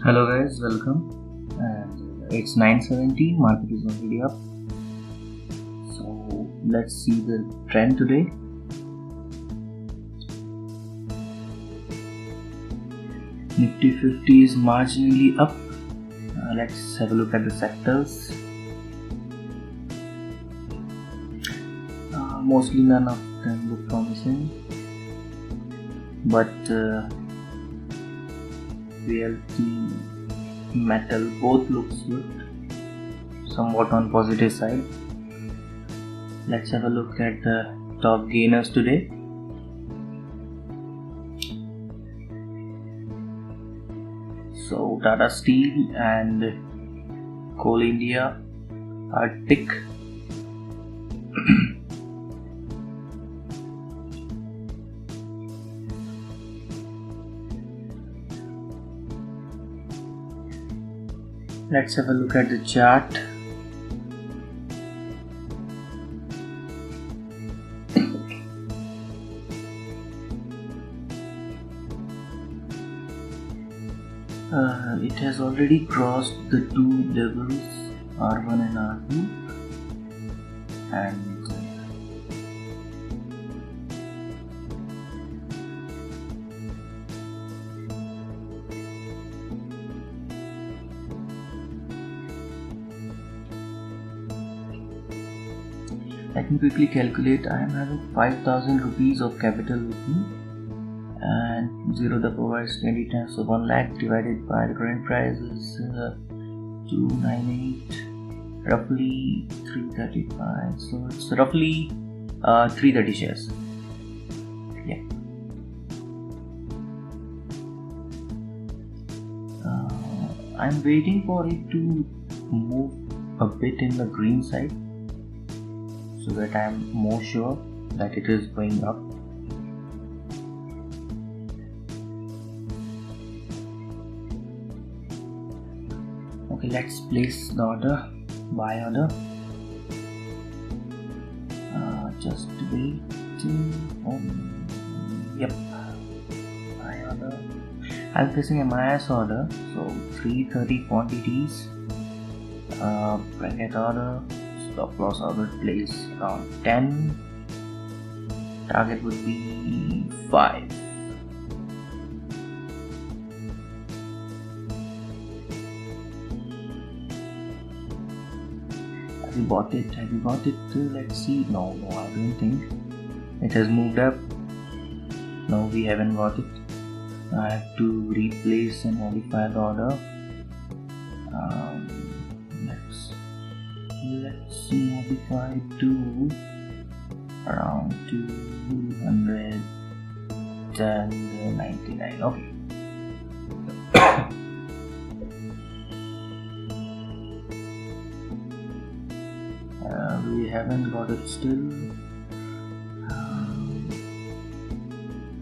Hello guys, welcome. And it's 9:17. Market is already up. So let's see the trend today. Nifty 50 is marginally up. Let's have a look at the sectors. Mostly none of them look promising, but realty, metal both looks good, somewhat on positive side. Let's have a look at the top gainers today. So Tata Steel and COALINDIA are tick. Let's have a look at the chart. It has already crossed the two levels, R1 and R2, and let me quickly calculate. I am having 5,000 rupees of capital with me, and zerodha provides 20 times, so 1 lakh divided by the current price is 298, roughly 335. So it's roughly 330 shares. Yeah. I'm waiting for it to move a bit in the green side, so that I am more sure that it is going up. Okay, let's place the order, buy order. Just wait. Yep, buy order. I'm placing a MIS order, so 330 quantities. Bracket order. Stop loss order place around 10. Target would be 5. Have you bought it? Have you got it? Let's see. No, I don't think. It has moved up. No, we haven't got it. I have to replace and modify the order. Let's modify to around 299. Okay. We haven't got it still.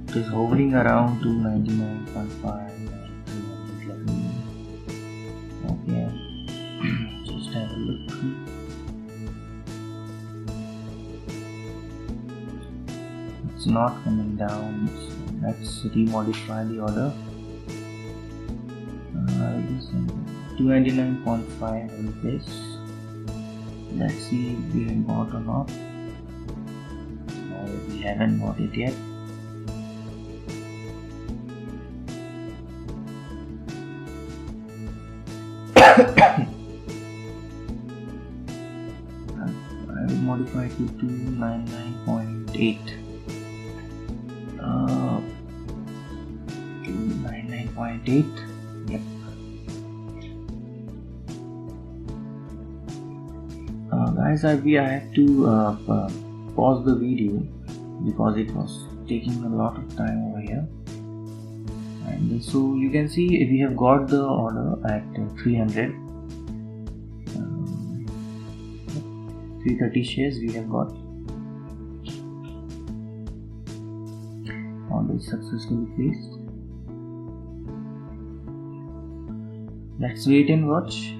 It is hovering around 299.5 and 311. Okay. Just have a look. It's not coming down, so let's remodify the order. 299.5 in place. Let's see if we have bought or not. No, we haven't bought it yet. I will modify to 299.8. 299.8. Yep. Guys, I have to pause the video because it was taking a lot of time over here. And so you can see we have got the order at 300. 330 shares we have got. Order is successfully placed. Let's wait and watch.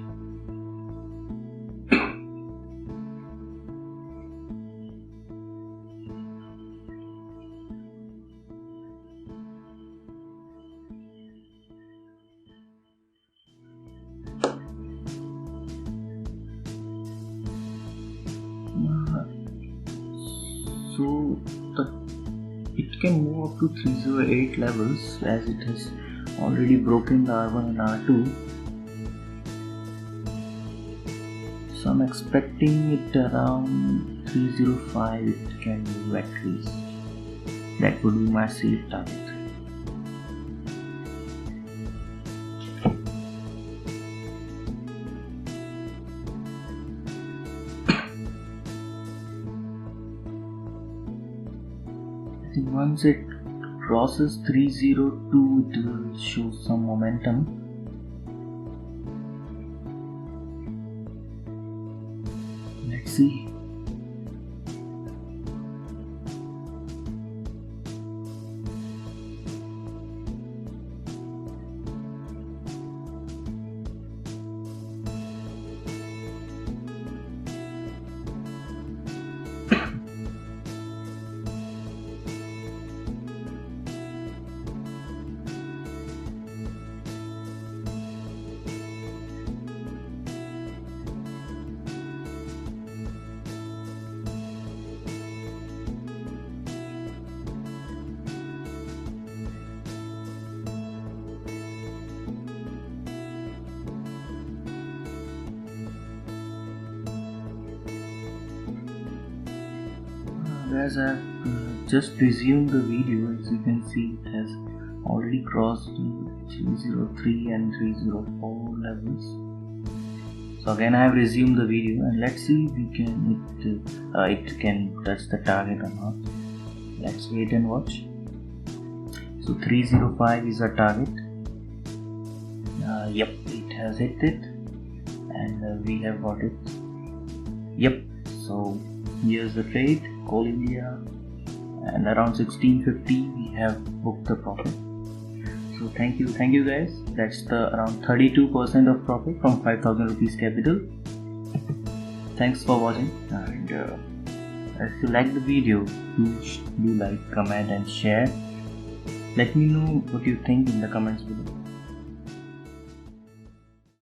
can move up to 308 levels as it has already broken the R1 and R2. So I'm expecting it around 305 it can move at least. That would be my safe target. I think once it crosses 302 it will show some momentum. Let's see. Guys, I have just resumed the video. As you can see, it has already crossed 303 and 304 levels. So again I have resumed the video and let's see if it can touch the target or not. Let's wait and watch. So 305 is our target. Yep, it has hit it and we have got it. Yep, so here's the trade, COALINDIA, and around 1650 we have booked the profit. So thank you guys. That's the around 32% of profit from 5,000 rupees capital. Thanks for watching, and if you like the video, do like, comment and share. Let me know what you think in the comments below.